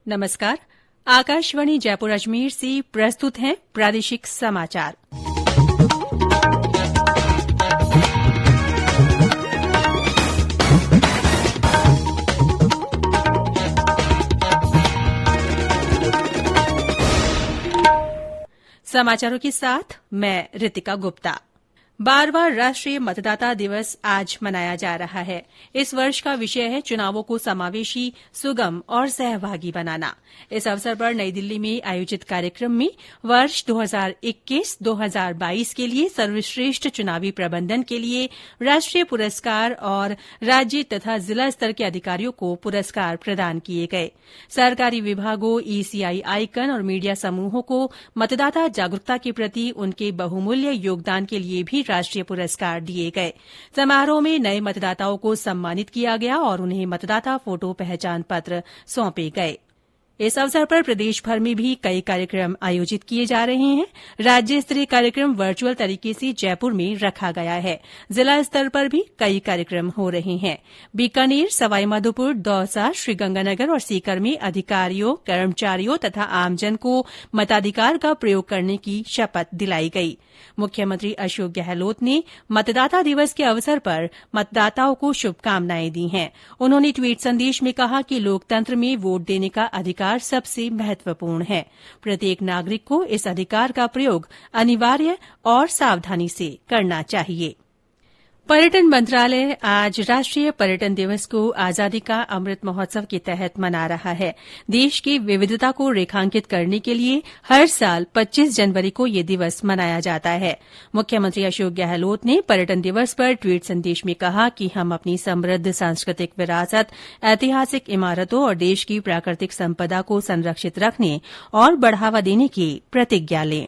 नमस्कार। आकाशवाणी जयपुर अजमेर से प्रस्तुत हैं प्रादेशिक समाचार। समाचारों के साथ मैं ऋतिका गुप्ता। 12वां राष्ट्रीय मतदाता दिवस आज मनाया जा रहा है। इस वर्ष का विषय है चुनावों को समावेशी, सुगम और सहभागी बनाना। इस अवसर पर नई दिल्ली में आयोजित कार्यक्रम में वर्ष 2021-2022 के लिए सर्वश्रेष्ठ चुनावी प्रबंधन के लिए राष्ट्रीय पुरस्कार और राज्य तथा जिला स्तर के अधिकारियों को पुरस्कार प्रदान किए गए। सरकारी विभागों, ईसीआई आइकन और मीडिया समूहों को मतदाता जागरूकता के प्रति उनके बहुमूल्य योगदान के लिए भी राष्ट्रीय पुरस्कार दिए गए। समारोह में नए मतदाताओं को सम्मानित किया गया और उन्हें मतदाता फोटो पहचान पत्र सौंपे गए। इस अवसर पर प्रदेश भर में भी कई कार्यक्रम आयोजित किए जा रहे हैं। राज्य स्तरीय कार्यक्रम वर्चुअल तरीके से जयपुर में रखा गया है। जिला स्तर पर भी कई कार्यक्रम हो रहे हैं। बीकानेर, सवाईमाधोपुर, दौसा, श्रीगंगानगर और सीकर में अधिकारियों, कर्मचारियों तथा आमजन को मताधिकार का प्रयोग करने की शपथ दिलाई गई। मुख्यमंत्री अशोक गहलोत ने मतदाता दिवस के अवसर पर मतदाताओं को शुभकामनाएं दी हैं। उन्होंने ट्वीट संदेश में कहा कि लोकतंत्र में वोट देने का अधिकार सबसे महत्वपूर्ण है। प्रत्येक नागरिक को इस अधिकार का प्रयोग अनिवार्य और सावधानी से करना चाहिए। पर्यटन मंत्रालय आज राष्ट्रीय पर्यटन दिवस को आजादी का अमृत महोत्सव के तहत मना रहा है। देश की विविधता को रेखांकित करने के लिए हर साल 25 जनवरी को यह दिवस मनाया जाता है। मुख्यमंत्री अशोक गहलोत ने पर्यटन दिवस पर ट्वीट संदेश में कहा कि हम अपनी समृद्ध सांस्कृतिक विरासत, ऐतिहासिक इमारतों और देश की प्राकृतिक संपदा को संरक्षित रखने और बढ़ावा देने की प्रतिज्ञा लें।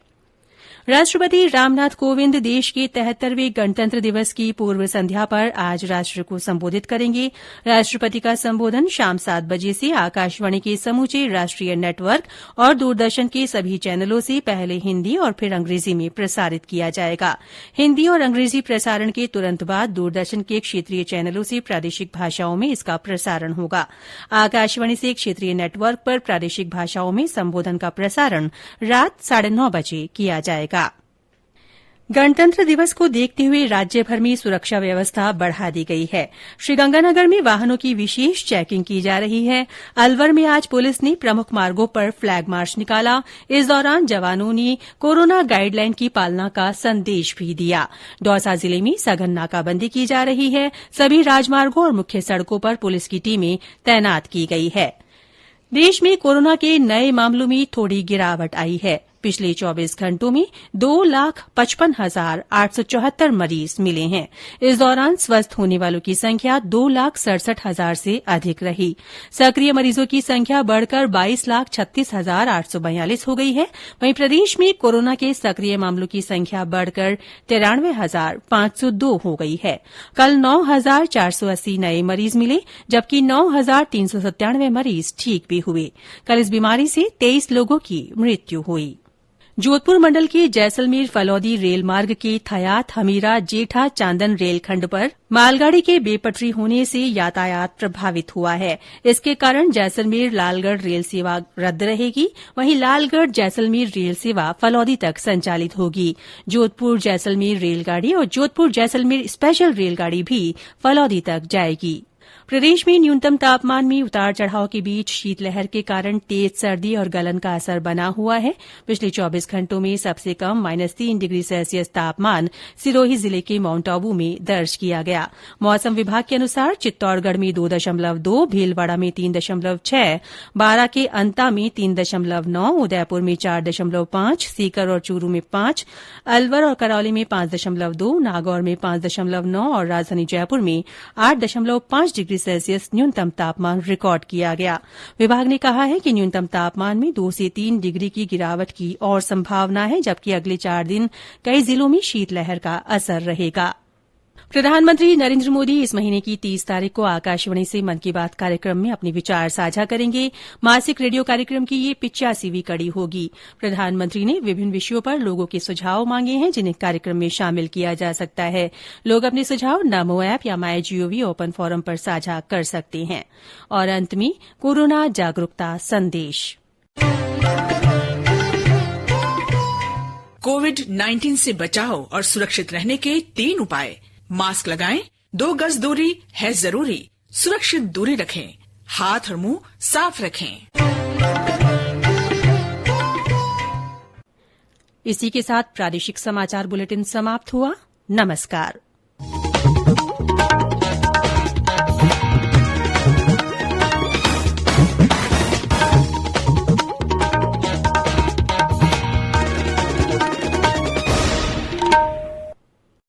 राष्ट्रपति रामनाथ कोविंद देश के 73वें गणतंत्र दिवस की पूर्व संध्या पर आज राष्ट्र को संबोधित करेंगे। राष्ट्रपति का संबोधन शाम 7 बजे से आकाशवाणी के समूचे राष्ट्रीय नेटवर्क और दूरदर्शन के सभी चैनलों से पहले हिन्दी और फिर अंग्रेजी में प्रसारित किया जाएगा। हिन्दी और अंग्रेजी प्रसारण के तुरंत बाद दूरदर्शन के क्षेत्रीय चैनलों से प्रादेशिक भाषाओं में इसका प्रसारण होगा। आकाशवाणी से क्षेत्रीय नेटवर्क पर प्रादेशिक भाषाओं में संबोधन का प्रसारण रात 9:30 बजे किया जाएगा। गणतंत्र दिवस को देखते हुए राज्य भर में सुरक्षा व्यवस्था बढ़ा दी गई है। श्रीगंगानगर में वाहनों की विशेष चेकिंग की जा रही है। अलवर में आज पुलिस ने प्रमुख मार्गों पर फ्लैग मार्च निकाला। इस दौरान जवानों ने कोरोना गाइडलाइन की पालना का संदेश भी दिया। दौसा जिले में सघन नाकाबंदी की जा रही है। सभी राजमार्गों और मुख्य सड़कों पर पुलिस की टीमें तैनात की गई है। देश में कोरोना के नए मामलों में थोड़ी गिरावट आई है। पिछले 24 घंटों में 2,55,874 मरीज मिले हैं। इस दौरान स्वस्थ होने वालों की संख्या 2,67,000 से अधिक रही। सक्रिय मरीजों की संख्या बढ़कर 22,36,842 हो गई है। वहीं प्रदेश में कोरोना के सक्रिय मामलों की संख्या बढ़कर 93,502 हो गई है। कल 9,480 नए मरीज मिले, जबकि 9,397 मरीज ठीक भी हुए। कल इस बीमारी से 23 लोगों की मृत्यु हुई। जोधपुर मंडल के जैसलमेर फलौदी रेल मार्ग के थयात हमीरा जेठा चांदन रेलखंड पर मालगाड़ी के बेपटरी होने से यातायात प्रभावित हुआ है। इसके कारण जैसलमेर लालगढ़ रेल सेवा रद्द रहेगी। वहीं लालगढ़ जैसलमेर रेल सेवा फलौदी तक संचालित होगी। जोधपुर जैसलमेर रेलगाड़ी और जोधपुर जैसलमेर स्पेशल रेलगाड़ी भी फलौदी तक जाएगी। प्रदेश में न्यूनतम तापमान में उतार चढ़ाव के बीच शीतलहर के कारण तेज सर्दी और गलन का असर बना हुआ है। पिछले 24 घंटों में सबसे कम -3 डिग्री सेल्सियस तापमान सिरोही जिले के माउंट आबू में दर्ज किया गया। मौसम विभाग के अनुसार चित्तौड़गढ़ में 2.2, भीलवाड़ा में 3.6, बारां के अंता में 3.9, उदयपुर में 4.5, सीकर और चूरू में 5, अलवर और करौली में 5.2, नागौर में 5.9 और राजधानी जयपुर में 8.5 डिग्री सेल्सियस न्यूनतम तापमान रिकॉर्ड किया गया। विभाग ने कहा है कि न्यूनतम तापमान में 2 से 3 डिग्री की गिरावट की और संभावना है, जबकि अगले 4 दिन कई जिलों में शीतलहर का असर रहेगा। प्रधानमंत्री नरेन्द्र मोदी इस महीने की 30 तारीख को आकाशवाणी से मन की बात कार्यक्रम में अपने विचार साझा करेंगे। मासिक रेडियो कार्यक्रम की ये 85वीं कड़ी होगी। प्रधानमंत्री ने विभिन्न विषयों पर लोगों के सुझाव मांगे हैं, जिन्हें कार्यक्रम में शामिल किया जा सकता है। लोग अपने सुझाव नमो ऐप या माई जीओवी ओपन फोरम पर साझा कर सकते हैं। और अंत में कोरोना जागरूकता संदेश। कोविड-19 से बचाव और सुरक्षित रहने के 3 उपाय। मास्क लगाएं, 2 गज दूरी है जरूरी, सुरक्षित दूरी रखें, हाथ और मुंह साफ रखें। इसी के साथ प्रादेशिक समाचार बुलेटिन समाप्त हुआ। नमस्कार।